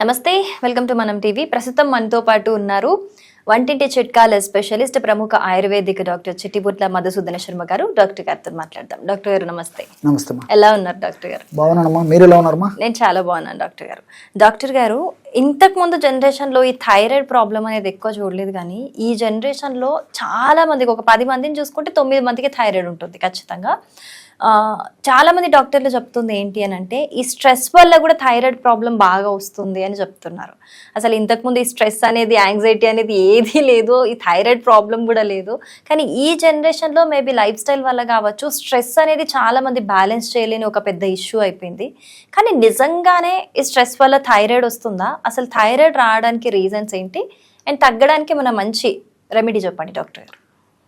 నమస్తే, welcome to మనం TV. ప్రస్తుతం మనతో పాటు ఉన్నారు వంటింటి చిట్కాల స్పెషలిస్ట్, ప్రముఖ ఆయుర్వేదిక్ డాక్టర్ చిట్టిపుట్ల మధుసూదన శర్మ గారు. డాక్టర్ గారితో మాట్లాడదాం. డాక్టర్ గారు నమస్తే. నమస్తే. ఎలా ఉన్నారు డాక్టర్ గారు? బాగున్నానమ్మా, మీరు ఎలా ఉన్నారమ్మా? నేను చాలా బాగున్నాను డాక్టర్ గారు. డాక్టర్ గారు, ఇంతకు ముందు జనరేషన్ లో ఈ థైరాయిడ్ ప్రాబ్లం అనేది ఎక్కువ చూడలేదు, కానీ ఈ జనరేషన్ లో చాలా మందికి, ఒక 10 మందిని చూసుకుంటే 9 మందికి థైరాయిడ్ ఉంటుంది ఖచ్చితంగా. చాలా మంది డాక్టర్లు చెప్తుంది ఏంటి అని అంటే, ఈ స్ట్రెస్ వల్ల కూడా థైరాయిడ్ ప్రాబ్లం బాగా వస్తుంది అని చెప్తున్నారు. అసలు ఇంతకుముందు ఈ స్ట్రెస్ అనేది, యాంగ్జైటీ అనేది ఏదీ లేదు, ఈ థైరాయిడ్ ప్రాబ్లం కూడా లేదు. కానీ ఈ జనరేషన్లో మేబీ లైఫ్ స్టైల్ వల్ల కావచ్చు, స్ట్రెస్ అనేది చాలా మంది బ్యాలెన్స్ చేయలేని ఒక పెద్ద ఇష్యూ అయిపోయింది. కానీ నిజంగానే ఈ స్ట్రెస్ వల్ల థైరాయిడ్ వస్తుందా? అసలు థైరాయిడ్ రావడానికి రీజన్స్ ఏంటి, అండ్ తగ్గడానికి మన మంచి రెమెడీ చెప్పండి డాక్టర్ గారు.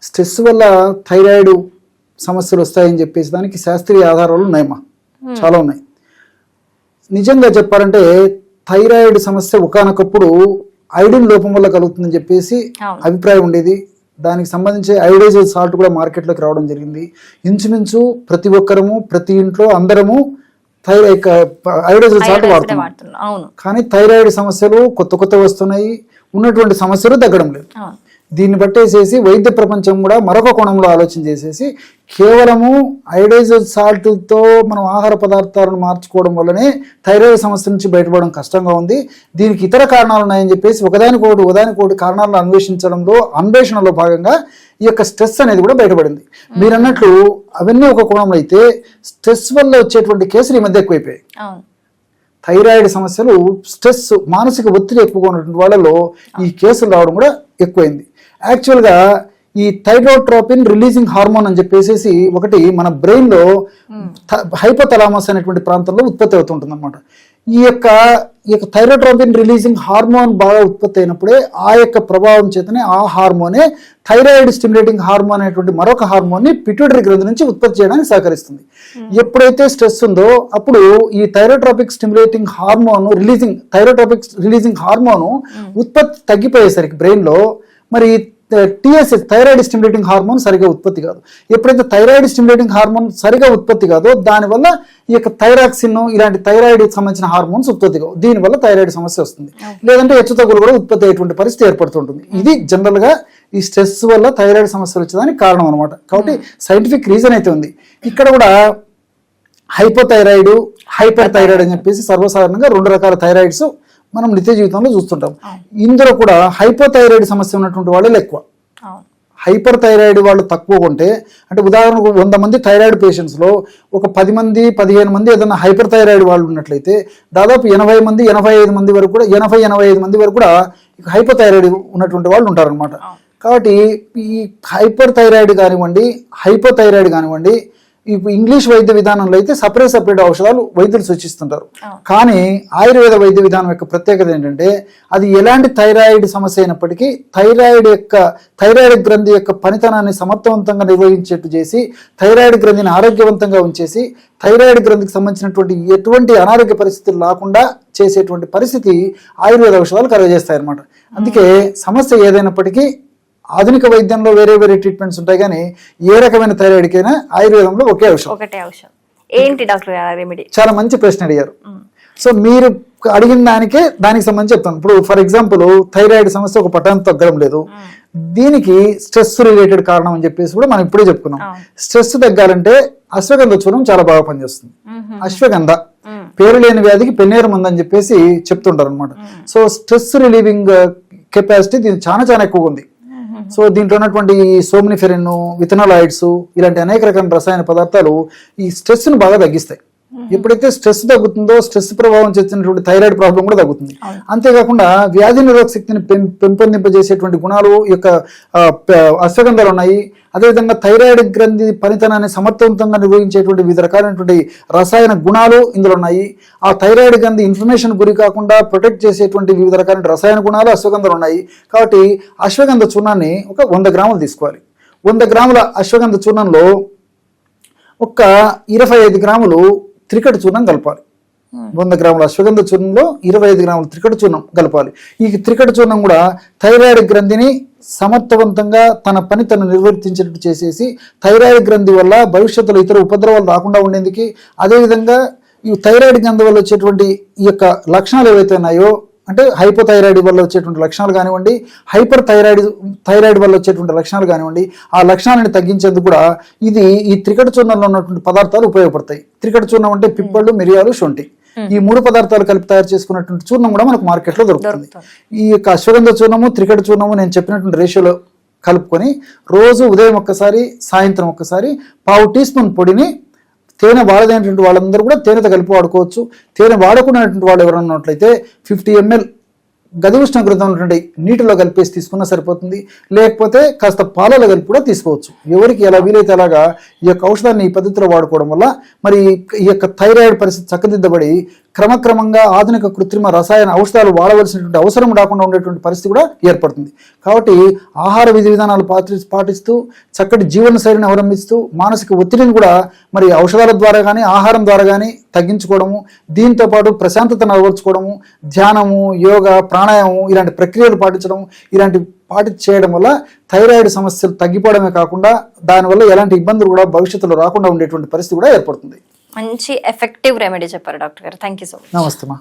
స్ట్రెస్ వల్ల థైరాయిడ్ సమస్యలు వస్తాయని చెప్పేసి దానికి శాస్త్రీయ ఆధారాలు ఉన్నాయమ్మా, చాలా ఉన్నాయి. నిజంగా చెప్పాలంటే థైరాయిడ్ సమస్య ఒకానొకప్పుడు ఐడిన్ లోపం వల్ల కలుగుతుందని చెప్పేసి అభిప్రాయం ఉండేది. దానికి సంబంధించి అయోడైజ్డ్ సాల్ట్ కూడా మార్కెట్లోకి రావడం జరిగింది. ఇంచుమించు ప్రతి ఒక్కరము, ప్రతి ఇంట్లో అందరము అయోడైజ్డ్ సాల్ట్ వాడుతున్నాం. కానీ థైరాయిడ్ సమస్యలు కొత్త వస్తున్నాయి, ఉన్నటువంటి సమస్యలు తగ్గడం లేదు. దీన్ని బట్టేసేసి వైద్య ప్రపంచం కూడా మరొక కోణంలో ఆలోచన చేసేసి కేవలము అయోడైజ్డ్ సాల్ట్తో మనం ఆహార పదార్థాలను మార్చుకోవడం వల్లనే థైరాయిడ్ సమస్య నుంచి బయటపడడం కష్టంగా ఉంది, దీనికి ఇతర కారణాలు ఉన్నాయని చెప్పేసి ఒకదానికోటి కారణాలను అన్వేషణలో భాగంగా ఈ యొక్క స్ట్రెస్ అనేది కూడా బయటపడింది. మీరు అన్నట్లు అవన్నీ ఒక కోణంలో అయితే, స్ట్రెస్ వల్ల వచ్చేటువంటి కేసులు ఈ మధ్య ఎక్కువైపోయాయి. థైరాయిడ్ సమస్యలు, స్ట్రెస్, మానసిక ఒత్తిడి ఎక్కువగా ఉన్నటువంటి వాళ్ళలో ఈ కేసులు రావడం కూడా ఎక్కువైంది. యాక్చువల్గా ఈ థైరోట్రోపిన్ రిలీజింగ్ హార్మోన్ అని చెప్పేసి ఒకటి మన బ్రెయిన్లో హైపోథలామస్ అనేటువంటి ప్రాంతంలో ఉత్పత్తి అవుతుంటుంది అనమాట. ఈ యొక్క థైరోట్రోపిన్ రిలీజింగ్ హార్మోన్ బాగా ఉత్పత్తి అయినప్పుడే ఆ యొక్క ప్రభావం చేతనే ఆ హార్మోనే థైరాయిడ్ స్టిమ్యులేటింగ్ హార్మోన్ అనేటువంటి మరొక హార్మోన్ని పిట్యూటరీ గ్రంథి నుంచి ఉత్పత్తి చేయడానికి సహకరిస్తుంది. ఎప్పుడైతే స్ట్రెస్ ఉందో అప్పుడు ఈ థైరోట్రోపిక్ రిలీజింగ్ హార్మోన్ ఉత్పత్తి తగ్గిపోయేసరికి బ్రెయిన్లో మరి టీఎస్హెచ్ థైరాయిడ్ స్టిమ్యులేటింగ్ హార్మోన్ సరిగా ఉత్పత్తి కాదు. ఎప్పుడైతే థైరాయిడ్ స్టిమ్యులేటింగ్ హార్మోన్ సరిగా ఉత్పత్తి కాదో దానివల్ల ఈ యొక్క థైరాక్సిన్ ఇలాంటి థైరాయిడ్ సంబంధించిన హార్మోన్స్ ఉత్పత్తి కావు, దీనివల్ల థైరాయిడ్ సమస్య వస్తుంది. లేదంటే హెచ్చుతగ్గులు కూడా ఉత్పత్తి అయ్యేటువంటి పరిస్థితి ఏర్పడుతుంటుంది. ఇది జనరల్గా ఈ స్ట్రెస్ వల్ల థైరాయిడ్ సమస్యలు వచ్చేదానికి కారణం అనమాట. కాబట్టి సైంటిఫిక్ రీజన్ అయితే ఉంది. ఇక్కడ కూడా హైపోథైరాయిడ్, హైపర్ థైరాయిడ్ అని చెప్పేసి సర్వసాధారణంగా 2 రకాల థైరాయిడ్స్ మనం నిత్య జీవితంలో చూస్తుంటాం. ఇందులో కూడా హైపోథైరాయిడ్ సమస్య ఉన్నటువంటి వాళ్ళు ఎక్కువ, హైపర్ థైరాయిడ్ వాళ్ళు తక్కువ ఉంటే, అంటే ఉదాహరణకు 100 మంది థైరాయిడ్ పేషెంట్స్లో ఒక 10 మంది 15 మంది ఏదైనా హైపర్ థైరాయిడ్ వాళ్ళు ఉన్నట్లయితే దాదాపు 80 మంది 85 మంది వరకు కూడా 85 మంది వరకు కూడా హైపోథైరాయిడ్ ఉన్నటువంటి వాళ్ళు ఉంటారనమాట. కాబట్టి ఈ హైపర్ థైరాయిడ్ కానివ్వండి, హైపోథైరాయిడ్ కానివ్వండి, ఇప్పుడు ఇంగ్లీష్ వైద్య విధానంలో అయితే సపరేట్ ఔషధాలు వైద్యులు సూచిస్తుంటారు. కానీ ఆయుర్వేద వైద్య విధానం యొక్క ప్రత్యేకత ఏంటంటే, అది ఎలాంటి థైరాయిడ్ సమస్య అయినప్పటికీ థైరాయిడ్ గ్రంథి యొక్క పనితనాన్ని సమర్థవంతంగా నిర్వహించేట్టు చేసి, థైరాయిడ్ గ్రంథిని ఆరోగ్యవంతంగా ఉంచేసి, థైరాయిడ్ గ్రంథికి సంబంధించినటువంటి ఎటువంటి అనారోగ్య పరిస్థితులు రాకుండా చేసేటువంటి పరిస్థితి ఆయుర్వేద ఔషధాలు కలుగజేస్తాయన్నమాట. అందుకే సమస్య ఏదైనప్పటికీ ఆధునిక వైద్యంలో వేరే ట్రీట్మెంట్స్ ఉంటాయి, కానీ ఏ రకమైన థైరాయిడ్కైనా ఆయుర్వేదంలో ఒకటే ఔషధం. ఏంటి డాక్టర్ గారు రెమెడీ? చాలా మంచి ప్రశ్న అడిగారు. సో మీరు అడిగిన దానికి సంబంధించి చెప్తాను. ఇప్పుడు ఫర్ ఎగ్జాంపుల్ థైరాయిడ్ సమస్య ఒక పటాన్ని తగ్గడం లేదు, దీనికి స్ట్రెస్ రిలేటెడ్ కారణం అని చెప్పేసి కూడా మనం ఇప్పుడే చెప్పుకున్నాం. స్ట్రెస్ తగ్గాలంటే అశ్వగంధ చూర్ణం చాలా బాగా పనిచేస్తుంది. అశ్వగంధ పేరు లేని వ్యాధికి పెన్నేరు మందు అని చెప్పేసి చెప్తుంటారు అనమాట. సో స్ట్రెస్ రిలీవింగ్ కెపాసిటీ దీనికి చాలా ఎక్కువగా ఉంది. సో దీంట్లో ఉన్నటువంటి సోమ్నిఫెరిన్, విథనాలాయిడ్స్ ఇలాంటి అనేక రకాల రసాయన పదార్థాలు ఈ స్ట్రెస్ ను బాగా తగ్గిస్తాయి. ఎప్పుడైతే స్ట్రెస్ తగ్గుతుందో స్ట్రెస్ ప్రభావం చేసినటువంటి థైరాయిడ్ ప్రాబ్లం కూడా తగ్గుతుంది. అంతేకాకుండా వ్యాధి నిరోధక శక్తిని పెంపొందింపజేసేటువంటి గుణాలు ఈ యొక్క అశ్వగంధాలు ఉన్నాయి. అదేవిధంగా థైరాయిడ్ గ్రంథి పనితనాన్ని సమర్థవంతంగా నిర్వహించేటువంటి వివిధ రకాలైనటువంటి రసాయన గుణాలు ఇందులో ఉన్నాయి. ఆ థైరాయిడ్ గ్రంథి ఇన్ఫ్లమేషన్ గురి కాకుండా ప్రొటెక్ట్ చేసేటువంటి వివిధ రకాల రసాయన గుణాలు అశ్వగంధాలు ఉన్నాయి. కాబట్టి అశ్వగంధ చూర్ణాన్ని ఒక 100 గ్రాములు తీసుకోవాలి. 100 గ్రాముల అశ్వగంధ చూర్ణంలో ఒక 25 గ్రాములు త్రికట చూర్ణం కలపాలి. 100 గ్రాముల అశ్వగంధ చూర్ణంలో 25 గ్రాముల త్రికట చూర్ణం కలపాలి. ఈ త్రికట చూర్ణం కూడా థైరాయిడ్ గ్రంథిని సమర్థవంతంగా తన పని తను నిర్వర్తించేటట్టు చేసేసి, థైరాయిడ్ గ్రంథి వల్ల భవిష్యత్తులో ఇతర ఉపద్రవాలు రాకుండా ఉండేందుకు, అదేవిధంగా ఈ థైరాయిడ్ గ్రంథి వల్ల వచ్చేటువంటి ఈ యొక్క లక్షణాలు ఏవైతే ఉన్నాయో, అంటే హైపోథైరాయిడ్ వల్ల వచ్చేటువంటి లక్షణాలు కానివ్వండి, హైపర్ థైరాయిడ్ వల్ల వచ్చేటువంటి లక్షణాలు కానివ్వండి, ఆ లక్షణాలను తగ్గించేందుకు కూడా ఇది ఈ త్రికట చూర్ణంలో ఉన్నటువంటి పదార్థాలు ఉపయోగపడతాయి. త్రికట చూర్ణం అంటే పిప్పళ్ళు, మిరియాలు, శొంఠి, ఈ 3 పదార్థాలు కలిపి తయారు చేసుకున్నటువంటి చూర్ణం కూడా మనకు మార్కెట్లో దొరుకుతుంది. ఈ యొక్క అశ్వగంధ చూర్ణము, త్రికట చూర్ణము నేను చెప్పినటువంటి రేషియోలో కలుపుకొని రోజు ఉదయం ఒక్కసారి, సాయంత్రం ఒక్కసారి పావు టీ స్పూన్ పొడిని తేనె వాడదైనటువంటి వాళ్ళందరూ కూడా తేనెతో కలిపి వాడుకోవచ్చు. తేనె వాడకున్నటువంటి వాళ్ళు ఎవరైనా ఉన్నట్లయితే 50 ml గది ఉష్ణోగ్రత ఉన్నటువంటి నీటిలో కలిపేసి తీసుకున్నా సరిపోతుంది. లేకపోతే కాస్త పాలలో కలిపి కూడా తీసుకోవచ్చు. ఎవరికి ఎలా వీలైతే అలాగా ఈ యొక్క ఔషధాన్ని ఈ పద్ధతిలో వాడుకోవడం వల్ల మరి ఈ యొక్క థైరాయిడ్ పరిస్థితి చక్కదిద్దబడి క్రమక్రమంగా ఆధునిక కృత్రిమ రసాయన ఔషధాలు వాడవలసినటువంటి అవసరం రాకుండా ఉండేటువంటి పరిస్థితి కూడా ఏర్పడుతుంది. కాబట్టి ఆహార విధి విధానాలు పాటిస్తూ చక్కటి జీవన శైలిని అవలంబిస్తూ మానసిక ఒత్తిడిని కూడా మరి ఔషధాల ద్వారా కానీ ఆహారం ద్వారా కానీ తగ్గించుకోవడము, దీంతో పాటు ప్రశాంతతను అలవర్చుకోవడము, ధ్యానము, యోగా, ప్రాణాయామం ఇలాంటి ప్రక్రియలు పాటించడం, ఇలాంటి చేయడం వల్ల థైరాయిడ్ సమస్యలు తగ్గిపోవడమే కాకుండా దానివల్ల ఎలాంటి ఇబ్బందులు కూడా భవిష్యత్తులో రాకుండా ఉండేటువంటి పరిస్థితి కూడా ఏర్పడుతుంది. మంచి ఎఫెక్టివ్ రెమెడీ చెప్పారు డాక్టర్ గారు. Thank you so much. నమస్తే మా.